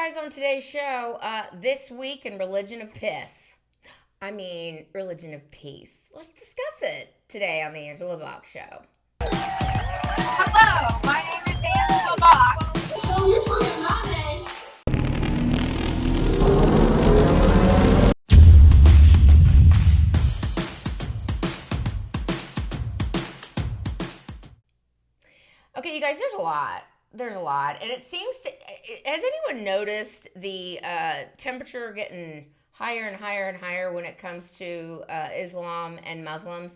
guys, on today's show, this week in religion of piss. I mean, religion of peace. Let's discuss it today on the Angela Box Show. Hello, my name is Angela Box. Show your personality. Okay, you guys, there's a lot. And it seems to, has anyone noticed the temperature getting higher and higher and higher when it comes to Islam and Muslims?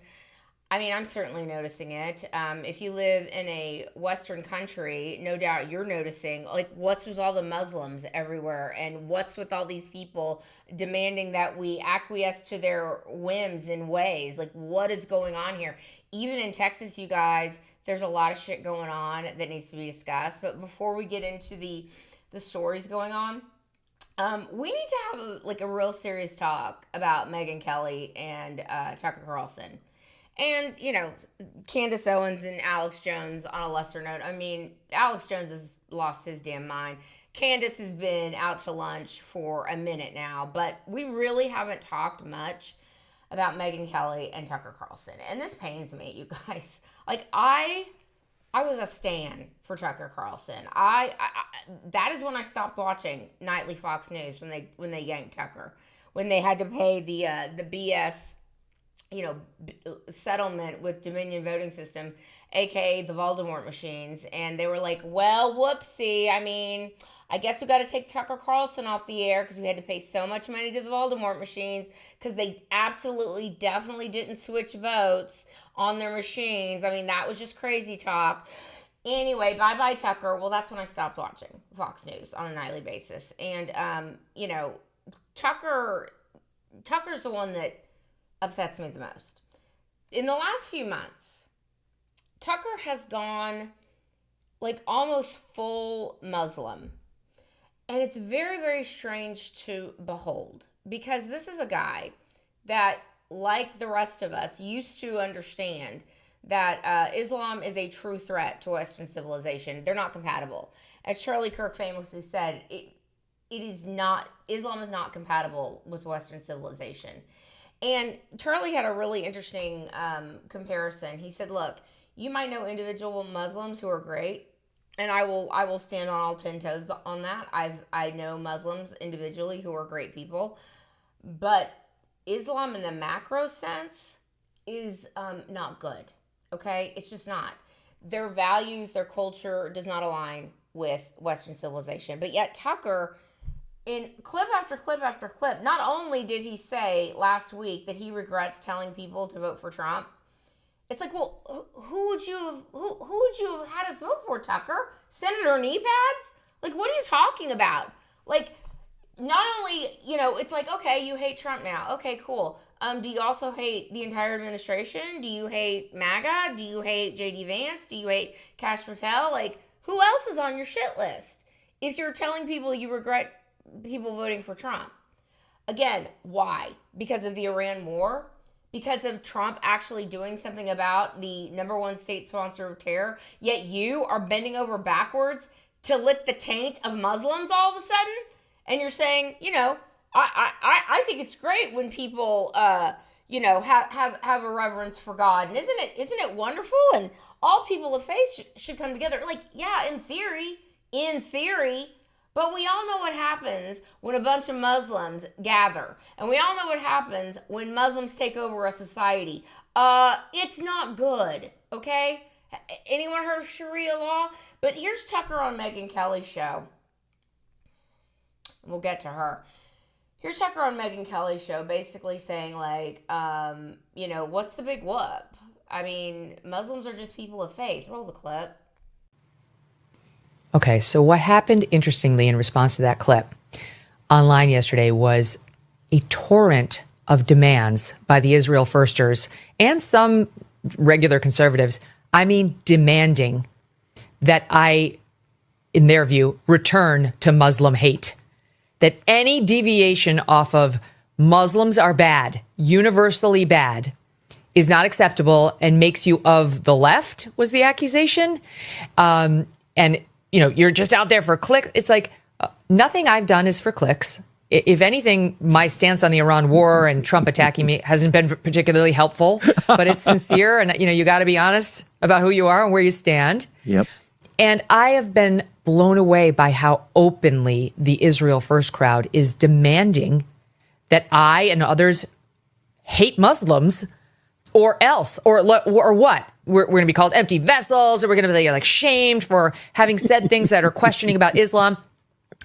I mean, I'm certainly noticing it. If you live in a Western country, no doubt you're noticing, like, what's with all the Muslims everywhere, and what's with all these people demanding that we acquiesce to their whims and ways. Like, what is going on here? Even in Texas, you guys, there's a lot of shit going on that needs to be discussed. But before we get into the stories going on, we need to have a real serious talk about Megyn Kelly and Tucker Carlson. And, you know, Candace Owens and Alex Jones on a lesser note. I mean, Alex Jones has lost his damn mind. Candace has been out to lunch for a minute now, but we really haven't talked much about Megyn Kelly and Tucker Carlson. And this pains me, you guys. Like, I was a stan for Tucker Carlson. That is when I stopped watching nightly Fox News, when they yanked Tucker, when they had to pay the BS, settlement with Dominion voting system, aka the Voldemort machines, and they were like, well, whoopsie, I mean, I guess we got to take Tucker Carlson off the air because we had to pay so much money to the Voldemort machines because they absolutely, definitely didn't switch votes on their machines. I mean, that was just crazy talk. Anyway, bye-bye, Tucker. Well, that's when I stopped watching Fox News on a nightly basis. And, Tucker's the one that upsets me the most. In the last few months, Tucker has gone like almost full Muslim. And it's very, very strange to behold, because this is a guy that, like the rest of us, used to understand that Islam is a true threat to Western civilization. They're not compatible. As Charlie Kirk famously said, Islam is not compatible with Western civilization. And Charlie had a really interesting comparison. He said, look, you might know individual Muslims who are great, and I will stand on all 10 toes on that. I know Muslims individually who are great people, but Islam in the macro sense is not good, okay? It's just not. Their values, their culture does not align with Western civilization. But yet Tucker, in clip after clip after clip, not only did he say last week that he regrets telling people to vote for Trump, it's like, well, who would you have had us vote for, Tucker? Senator knee pads? Like, what are you talking about? Like, not only, it's like, okay, you hate Trump now. Okay, cool. Do you also hate the entire administration? Do you hate MAGA? Do you hate J.D. Vance? Do you hate Kash Patel? Like, who else is on your shit list if you're telling people you regret people voting for Trump? Again, why? Because of the Iran war? Because of Trump actually doing something about the number one state sponsor of terror, yet you are bending over backwards to lick the taint of Muslims all of a sudden? And you're saying, I think it's great when people, have a reverence for God. And isn't it wonderful? And all people of faith should come together. Like, yeah, in theory, but we all know what happens when a bunch of Muslims gather. And we all know what happens when Muslims take over a society. It's not good, okay? Anyone heard of Sharia law? But here's Tucker on Megyn Kelly's show. We'll get to her. Here's Tucker on Megyn Kelly's show basically saying, like, what's the big whoop? I mean, Muslims are just people of faith. Roll the clip. Okay, so what happened, interestingly, in response to that clip online yesterday was a torrent of demands by the Israel Firsters and some regular conservatives. I mean, demanding that in their view, return to Muslim hate. That any deviation off of Muslims are bad, universally bad, is not acceptable and makes you of the left, was the accusation. And you're just out there for clicks. It's like, nothing I've done is for clicks. If anything, my stance on the Iran war and Trump attacking me hasn't been particularly helpful, but it's sincere. And, you got to be honest about who you are and where you stand. Yep. And I have been blown away by how openly the Israel First crowd is demanding that I and others hate Muslims or else, or what? We're going to be called empty vessels, or we're going to be like shamed for having said things that are questioning about Islam.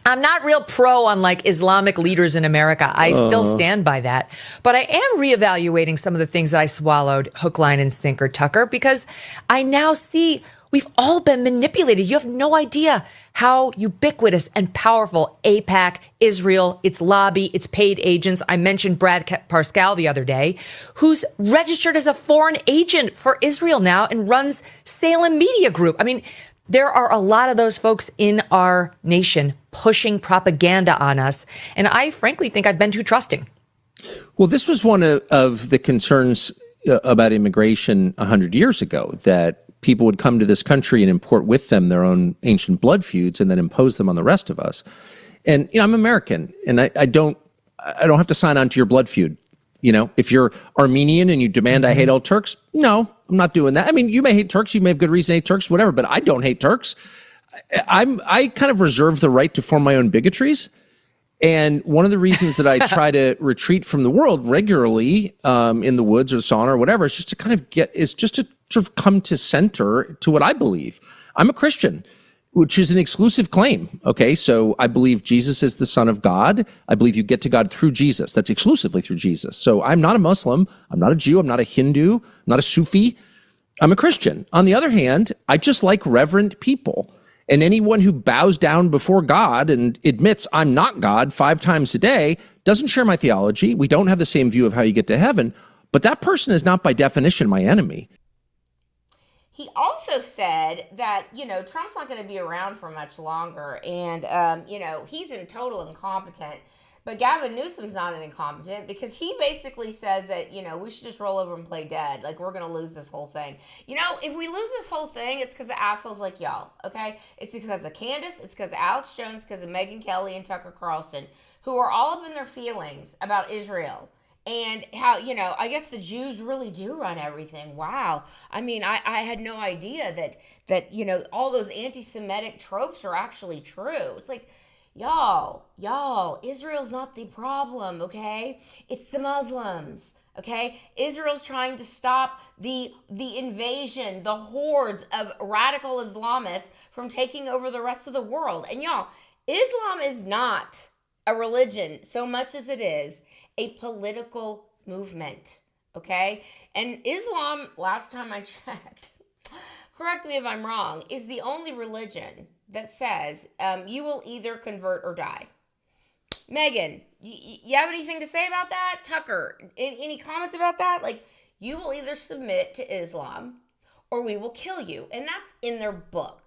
I'm not real pro on like Islamic leaders in America. I still stand by that. But I am reevaluating some of the things that I swallowed hook, line, and sinker, Tucker, because I now see we've all been manipulated. You have no idea how ubiquitous and powerful AIPAC, Israel, its lobby, its paid agents. I mentioned Brad Parscale the other day, who's registered as a foreign agent for Israel now and runs Salem Media Group. I mean, there are a lot of those folks in our nation pushing propaganda on us. And I frankly think I've been too trusting. Well, this was one of the concerns about immigration 100 years ago, that people would come to this country and import with them their own ancient blood feuds and then impose them on the rest of us. And, I'm American, and I don't have to sign on to your blood feud. If you're Armenian and you demand I hate all Turks, no, I'm not doing that. I mean, you may hate Turks, you may have good reason to hate Turks, whatever, but I don't hate Turks. I kind of reserve the right to form my own bigotries. And one of the reasons that I try to retreat from the world regularly in the woods or the sauna or whatever is just to sort of come to center to what I believe. I'm a Christian, which is an exclusive claim. Okay, so I believe Jesus is the Son of God. I believe you get to God through Jesus. That's exclusively through Jesus. So I'm not a Muslim. I'm not a Jew. I'm not a Hindu. I'm not a Sufi. I'm a Christian. On the other hand, I just like reverent people. And anyone who bows down before God and admits I'm not God 5 times a day doesn't share my theology. We don't have the same view of how you get to heaven. But that person is not by definition my enemy. He also said that, Trump's not going to be around for much longer. And, he's in total incompetent. But Gavin Newsom's not an incompetent, because he basically says that, we should just roll over and play dead. Like, we're going to lose this whole thing. If we lose this whole thing, it's because of assholes like y'all, okay? It's because of Candace. It's because of Alex Jones, because of Megyn Kelly and Tucker Carlson, who are all up in their feelings about Israel. And how, I guess the Jews really do run everything. Wow. I mean, I had no idea that all those anti-Semitic tropes are actually true. It's like, y'all, Israel's not the problem, okay? It's the Muslims, okay? Israel's trying to stop the invasion, the hordes of radical Islamists from taking over the rest of the world. And y'all, Islam is not a religion so much as it is a political movement, okay? And Islam, last time I checked, correct me if I'm wrong, is the only religion that says you will either convert or die. Megyn, you have anything to say about that? Tucker, any comments about that? Like, you will either submit to Islam or we will kill you. And that's in their book.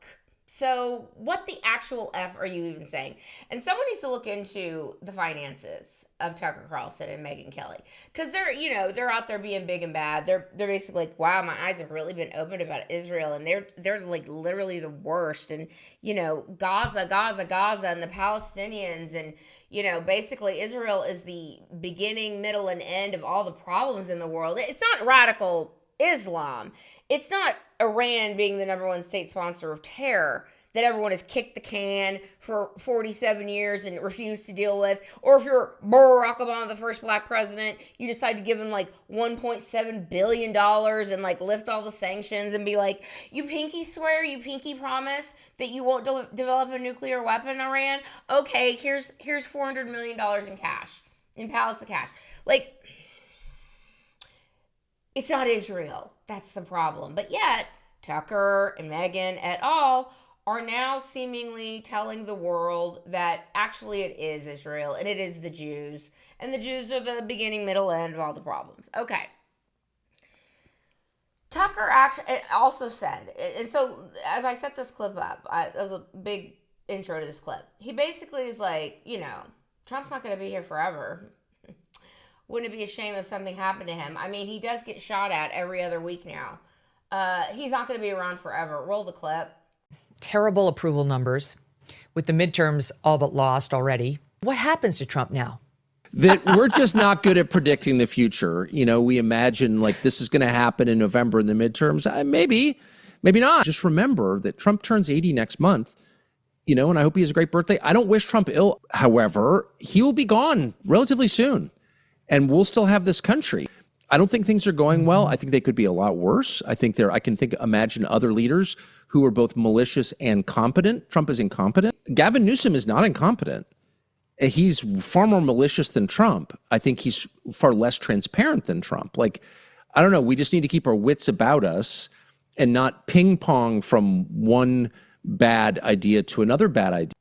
So what the actual F are you even saying? And someone needs to look into the finances of Tucker Carlson and Megyn Kelly. Because they're out there being big and bad. They're basically like, wow, my eyes have really been opened about Israel. And they're like literally the worst. And, Gaza, and the Palestinians. And, basically Israel is the beginning, middle, and end of all the problems in the world. It's not radical Islam. It's not Iran being the #1 state sponsor of terror that everyone has kicked the can for 47 years and refused to deal with. Or if you're Barack Obama, the first black president, you decide to give him like $1.7 billion and like lift all the sanctions and be like, you pinky swear, you pinky promise that you won't develop a nuclear weapon, Iran? Okay, here's $400 million in cash, in pallets of cash. Like, it's not Israel. That's the problem. But yet, Tucker and Megyn et al. Are now seemingly telling the world that actually it is Israel and it is the Jews. And the Jews are the beginning, middle, end of all the problems. Okay. Tucker actually also said, and so as I set this clip up, that was a big intro to this clip. He basically is like, Trump's not going to be here forever. Wouldn't it be a shame if something happened to him? I mean, he does get shot at every other week now. He's not going to be around forever. Roll the clip. Terrible approval numbers. with the midterms all but lost already. What happens to Trump now? That we're just not good at predicting the future. You know, we imagine like this is going to happen in November in the midterms. Maybe not. Just remember that Trump turns 80 next month, you know, and I hope he has a great birthday. I don't wish Trump ill. However, he will be gone relatively soon and we'll still have this country. I don't think things are going well. I think they could be a lot worse. I can imagine other leaders who are both malicious and competent. Trump is incompetent. Gavin Newsom is not incompetent. He's far more malicious than Trump. I think he's far less transparent than Trump. Like, I don't know. We just need to keep our wits about us and not ping pong from one bad idea to another bad idea.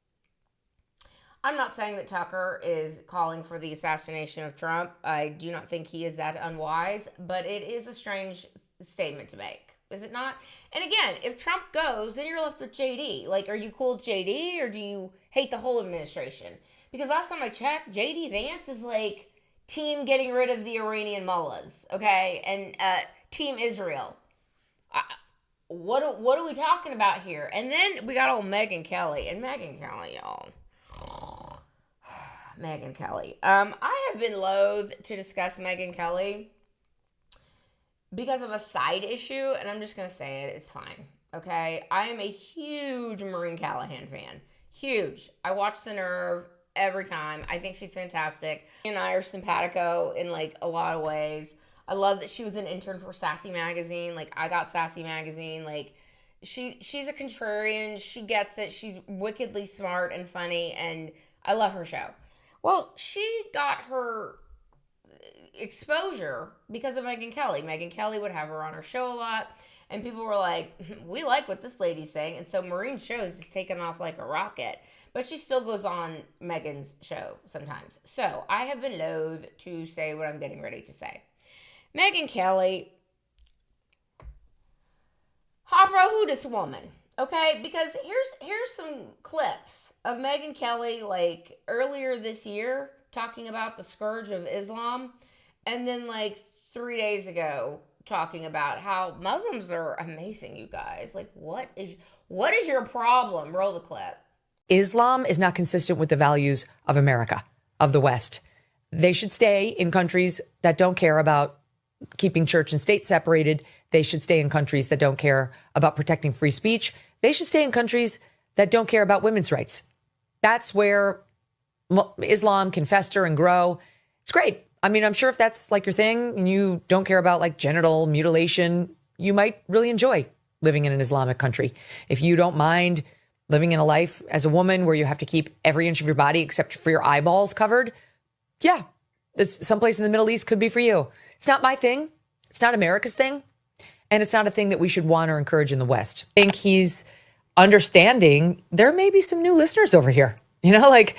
I'm not saying that Tucker is calling for the assassination of Trump. I do not think he is that unwise, but it is a strange statement to make, is it not? And again, if Trump goes, then you're left with JD. Like, are you cool with JD or do you hate the whole administration? Because last time I checked, JD Vance is like team getting rid of the Iranian mullahs, okay? And team Israel. What are we talking about here? And then we got old Megyn Kelly. And Megyn Kelly, y'all. Megyn Kelly. I have been loath to discuss Megyn Kelly because of a side issue, and I'm just going to say it. It's fine, okay? I am a huge Maureen Callahan fan. Huge. I watch The Nerve every time. I think she's fantastic. She and I are simpatico in, like, a lot of ways. I love that she was an intern for Sassy Magazine. Like, I got Sassy Magazine. Like, she's a contrarian. She gets it. She's wickedly smart and funny, and I love her show. Well, she got her exposure because of Megyn Kelly. Megyn Kelly would have her on her show a lot, and people were like, we like what this lady's saying. And so Maureen's show is just taken off like a rocket. But she still goes on Megyn's show sometimes. So I have been loath to say what I'm getting ready to say. Megyn Kelly, Harbro, who this woman? Okay, because here's some clips of Megyn Kelly like earlier this year talking about the scourge of Islam, and then like 3 days ago talking about how Muslims are amazing, you guys. Like, what is your problem? Roll the clip. Islam is not consistent with the values of America, of the West. They should stay in countries that don't care about keeping church and state separated. They should stay in countries that don't care about protecting free speech. They should stay in countries that don't care about women's rights. That's where Islam can fester and grow. It's great. I mean, I'm sure if that's like your thing and you don't care about like genital mutilation, you might really enjoy living in an Islamic country. If you don't mind living in a life as a woman where you have to keep every inch of your body except for your eyeballs covered, yeah, it's someplace in the Middle East could be for you. It's not my thing. It's not America's thing. And it's not a thing that we should want or encourage in the West. I think he's understanding there may be some new listeners over here. You know, like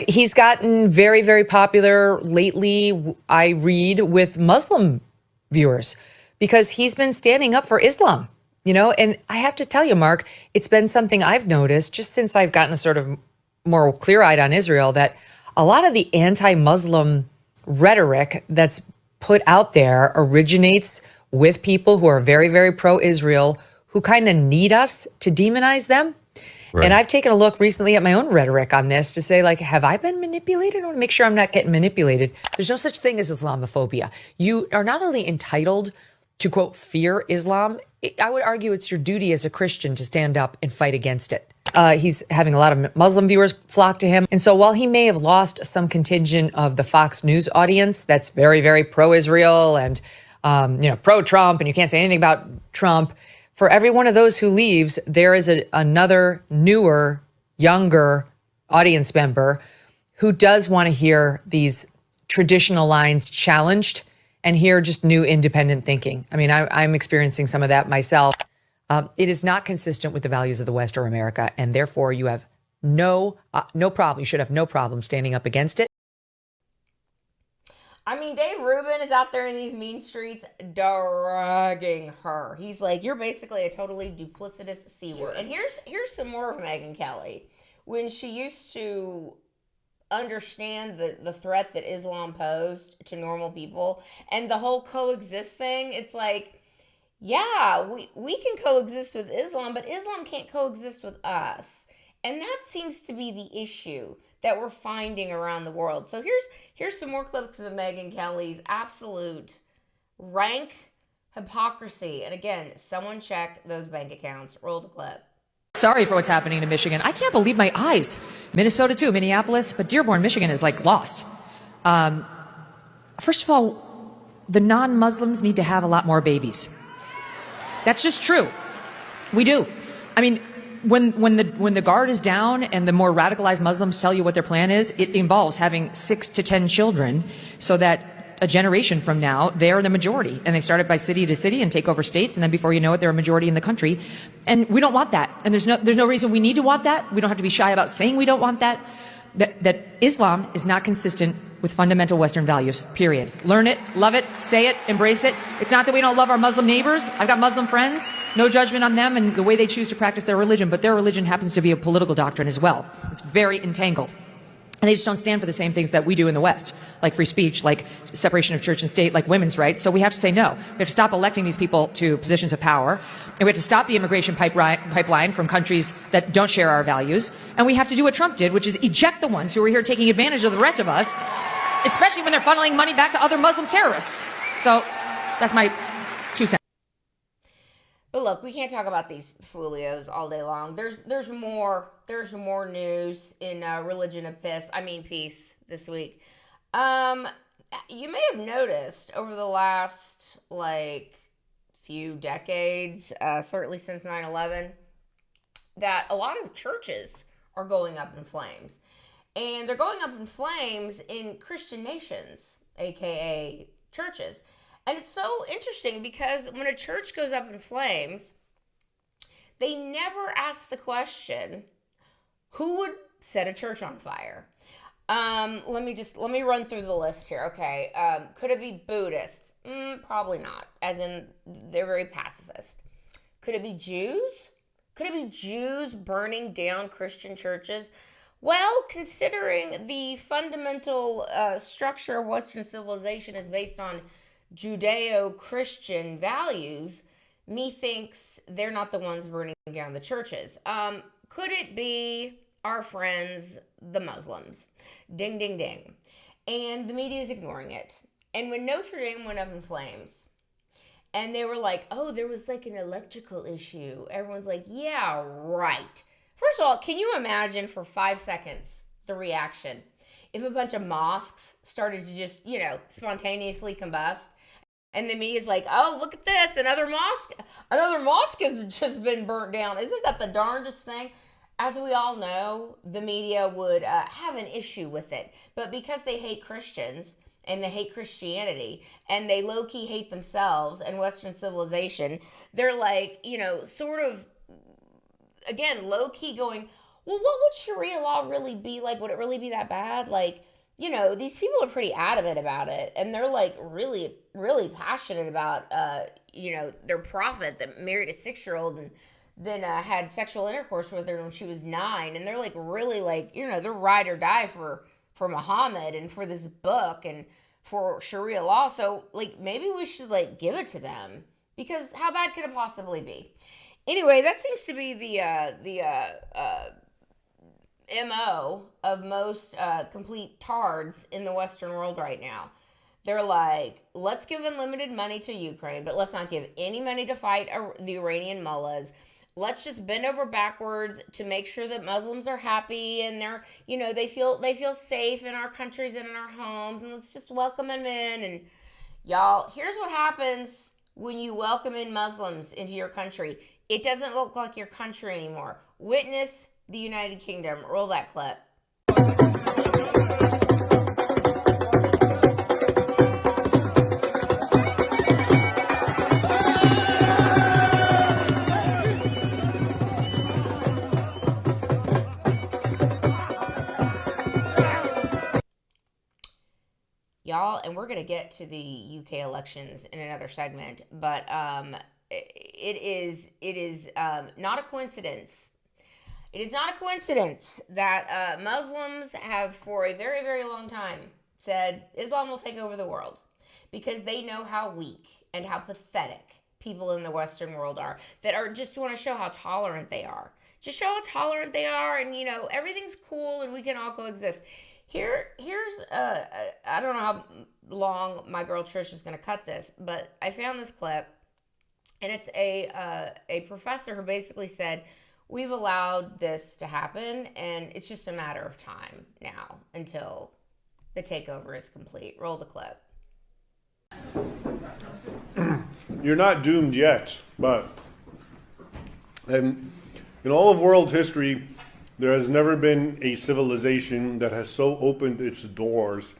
he's gotten very, very popular lately, I read, with Muslim viewers because he's been standing up for Islam, you know? And I have to tell you, Mark, it's been something I've noticed just since I've gotten sort of more clear-eyed on Israel, that a lot of the anti-Muslim rhetoric that's put out there originates with people who are very, very pro-Israel, who kind of need us to demonize them. Right. And I've taken a look recently at my own rhetoric on this to say, like, have I been manipulated? I want to make sure I'm not getting manipulated. There's no such thing as Islamophobia. You are not only entitled to, quote, fear Islam, I would argue it's your duty as a Christian to stand up and fight against it. He's having a lot of Muslim viewers flock to him. And so while he may have lost some contingent of the Fox News audience that's very, very pro-Israel and pro-Trump, and you can't say anything about Trump, for every one of those who leaves, there is another newer, younger audience member who does want to hear these traditional lines challenged and hear just new independent thinking. I mean, I'm experiencing some of that myself. It is not consistent with the values of the West or America, and therefore you have no problem. You should have no problem standing up against it. I mean, Dave Rubin is out there in these mean streets dragging her. He's like, you're basically a totally duplicitous C-word. And here's some more of Megyn Kelly. When she used to understand the threat that Islam posed to normal people and the whole coexist thing, it's like, yeah, we can coexist with Islam, but Islam can't coexist with us. And that seems to be the issue that we're finding around the world. So here's some more clips of Megyn Kelly's absolute rank hypocrisy. And again, someone check those bank accounts. Roll the clip. Sorry for what's happening to Michigan. I can't believe my eyes. Minnesota too, Minneapolis, but Dearborn, Michigan is like lost. First of all, the non-Muslims need to have a lot more babies. That's just true. We do. I mean, when the guard is down and the more radicalized Muslims tell you what their plan is, it involves having 6 to 10 children so that a generation from now, they're the majority. And they start it by city to city and take over states. And then before you know it, they're a majority in the country. And we don't want that. And there's no reason we need to want that. We don't have to be shy about saying we don't want that. That Islam is not consistent with fundamental Western values, period. Learn it, love it, say it, embrace it. It's not that we don't love our Muslim neighbors. I've got Muslim friends, no judgment on them and the way they choose to practice their religion, but their religion happens to be a political doctrine as well. It's very entangled. And they just don't stand for the same things that we do in the West, like free speech, like separation of church and state, like women's rights. So we have to say no. We have to stop electing these people to positions of power. And we have to stop the immigration pipeline from countries that don't share our values. And we have to do what Trump did, which is eject the ones who are here taking advantage of the rest of us, especially when they're funneling money back to other Muslim terrorists. So that's my 2 cents. But look, we can't talk about these folios all day long. There's more news in religion of peace this week. You may have noticed over the last few decades, certainly since 9/11, that a lot of churches are going up in flames. And they're going up in flames in Christian nations, aka churches. And it's so interesting because when a church goes up in flames, they never ask the question, who would set a church on fire? Let me run through the list here. Okay. Could it be Buddhists? Probably not, as in they're very pacifist. Could it be Jews? Could it be Jews burning down Christian churches? Well, considering the fundamental structure of Western civilization is based on Judeo-Christian values, methinks they're not the ones burning down the churches. Could it be our friends, the Muslims? Ding, ding, ding. And the media is ignoring it. And when Notre Dame went up in flames, and they were like, oh, there was like an electrical issue, everyone's like, yeah, right. First of all, can you imagine for 5 seconds the reaction if a bunch of mosques started to just, spontaneously combust? And the media's like, oh, look at this, another mosque has just been burnt down. Isn't that the darndest thing? As we all know, the media would have an issue with it. But because they hate Christians and they hate Christianity and they low-key hate themselves and Western civilization, they're like, sort of, again, low-key going, well, what would Sharia law really be like? Would it really be that bad? These people are pretty adamant about it. And they're like really, really passionate about, their prophet that married a 6-year-old and then had sexual intercourse with her when she was 9. And they're like really they're ride or die for Muhammad and for this book and for Sharia law. So maybe we should give it to them, because how bad could it possibly be? Anyway, that seems to be the MO of most complete tards in the Western world right now. They're like, let's give unlimited money to Ukraine, but let's not give any money to fight the Iranian mullahs. Let's just bend over backwards to make sure that Muslims are happy and they're, they feel safe in our countries and in our homes, and let's just welcome them in. And y'all, here's what happens when you welcome in Muslims into your country. It doesn't look like your country anymore. Witness the United Kingdom. Roll that clip. Y'all, and we're going to get to the UK elections in another segment, but it is not a coincidence. It is not a coincidence that Muslims have for a very, very long time said Islam will take over the world, because they know how weak and how pathetic people in the Western world are, that are just want to show how tolerant they are. Just show how tolerant they are, and everything's cool, and we can all coexist. Here's I don't know how long my girl Trish is gonna cut this, but I found this clip, and it's a professor who basically said, we've allowed this to happen, and it's just a matter of time now until the takeover is complete. Roll the clip. You're not doomed yet, but in all of world history, there has never been a civilization that has so opened its doors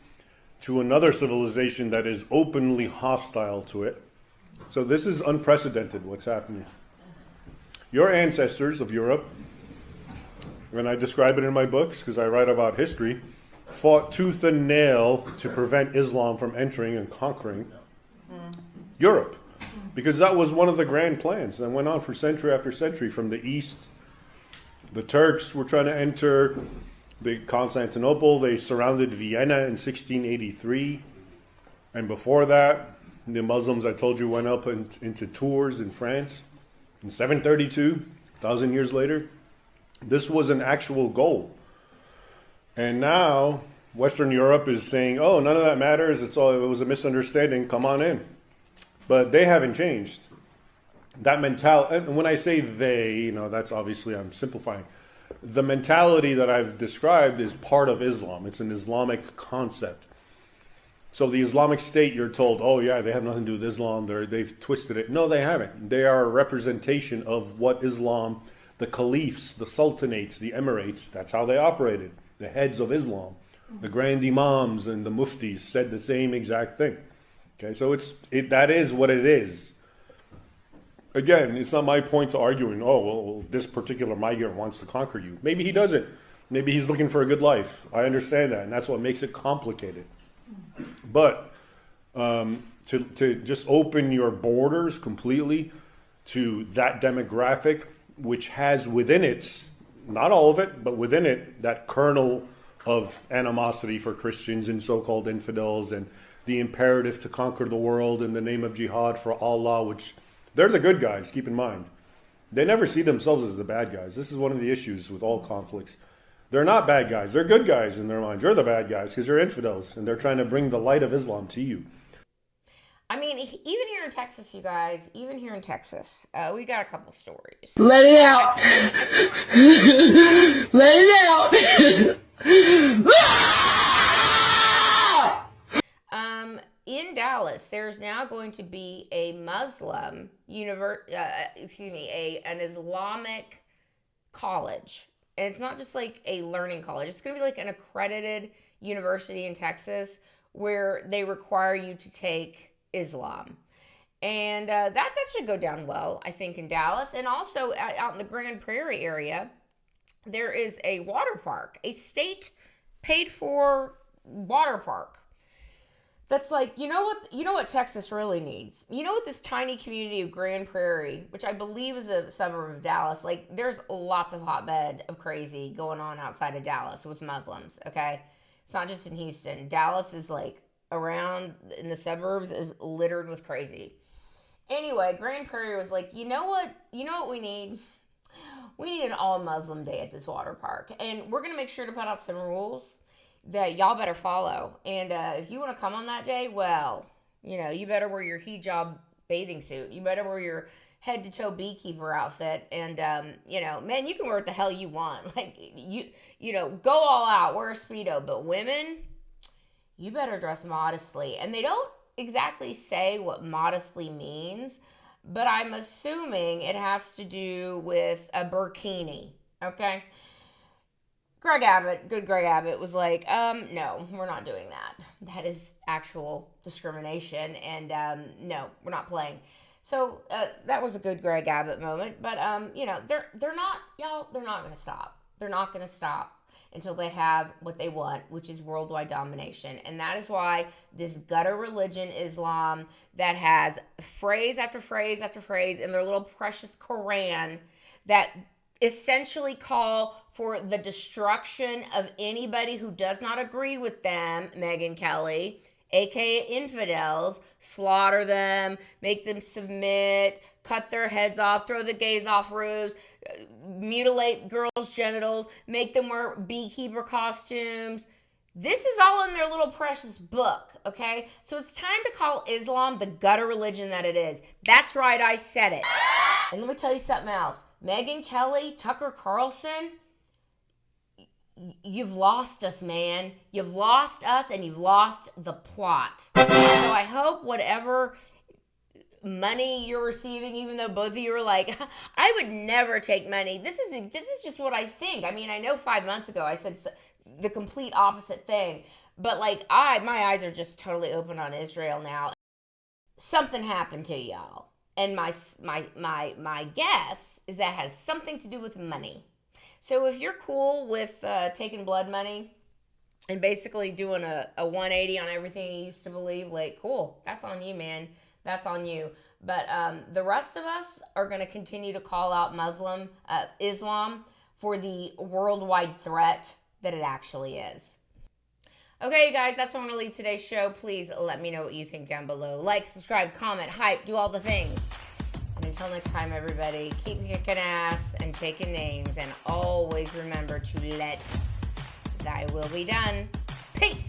to another civilization that is openly hostile to it. So this is unprecedented, what's happening. Your ancestors of Europe, and I describe it in my books because I write about history, fought tooth and nail to prevent Islam from entering and conquering Europe, because that was one of the grand plans that went on for century after century. From the east, the Turks were trying to enter Constantinople. They surrounded Vienna in 1683, and before that, the Muslims, I told you, went up into Tours in France in 732, 1,000 years later. This was an actual goal. And now Western Europe is saying, oh, none of that matters. It was a misunderstanding. Come on in. But they haven't changed. That mentality, and when I say they, that's obviously, I'm simplifying. The mentality that I've described is part of Islam. It's an Islamic concept. So the Islamic State, you're told, oh yeah, they have nothing to do with Islam. They've twisted it. No, they haven't. They are a representation of what Islam, the caliphs, the sultanates, the emirates, that's how they operated. The heads of Islam, the grand imams and the muftis said the same exact thing. Okay, so that is what it is. Again, it's not my point to arguing, oh, well, this particular migrant wants to conquer you. Maybe he doesn't. Maybe he's looking for a good life. I understand that, and that's what makes it complicated. But to just open your borders completely to that demographic, which has within it, not all of it, but within it, that kernel of animosity for Christians and so-called infidels, and the imperative to conquer the world in the name of jihad for Allah, which they're the good guys, keep in mind. They never see themselves as the bad guys. This is one of the issues with all conflicts. They're not bad guys. They're good guys in their minds. You're the bad guys because you're infidels, and they're trying to bring the light of Islam to you. I mean, even here in Texas, you guys, we got a couple stories. Let it out. Let it out. In Dallas, there's now going to be a Muslim an Islamic college. And it's not just like a learning college. It's going to be like an accredited university in Texas where they require you to take Islam. And that should go down well, I think, in Dallas. And also out in the Grand Prairie area, there is a water park, a state paid for water park. That's like, you know what Texas really needs? You know what this tiny community of Grand Prairie, which I believe is a suburb of Dallas, like there's lots of hotbed of crazy going on outside of Dallas with Muslims, okay? It's not just in Houston. Dallas is like around in the suburbs is littered with crazy. Anyway, Grand Prairie was like, you know what we need? We need an all Muslim day at this water park. And we're going to make sure to put out some rules that y'all better follow. And if you want to come on that day, well, you better wear your hijab bathing suit. You better wear your head to toe beekeeper outfit. And, man, you can wear what the hell you want. Like, go all out, wear a Speedo. But women, you better dress modestly. And they don't exactly say what modestly means, but I'm assuming it has to do with a burkini, okay? Greg Abbott was like, no, we're not doing that. That is actual discrimination, and no, we're not playing. So that was a good Greg Abbott moment, but they're not going to stop. They're not going to stop until they have what they want, which is worldwide domination. And that is why this gutter religion, Islam, that has phrase after phrase after phrase in their little precious Quran that essentially call for the destruction of anybody who does not agree with them, Megyn Kelly, aka infidels, slaughter them, make them submit, cut their heads off, throw the gays off roofs, mutilate girls' genitals, make them wear beekeeper costumes. This is all in their little precious book, okay? So it's time to call Islam the gutter religion that it is. That's right, I said it. And let me tell you something else. Megyn Kelly, Tucker Carlson, you've lost us, man. You've lost us and you've lost the plot. So I hope whatever money you're receiving, even though both of you are like, I would never take money. This is just what I think. I mean, I know 5 months ago I said the complete opposite thing, but like my eyes are just totally open on Israel now. Something happened to y'all, and my guess is that has something to do with money. So if you're cool with taking blood money and basically doing a 180 on everything you used to believe, like, cool, that's on you, man. That's on you. But the rest of us are going to continue to call out Islam for the worldwide threat that it actually is. Okay, you guys, that's what I'm going to leave today's show. Please let me know what you think down below. Like, subscribe, comment, hype, do all the things. And until next time, everybody, keep kicking ass and taking names. And always remember to let thy will be done. Peace.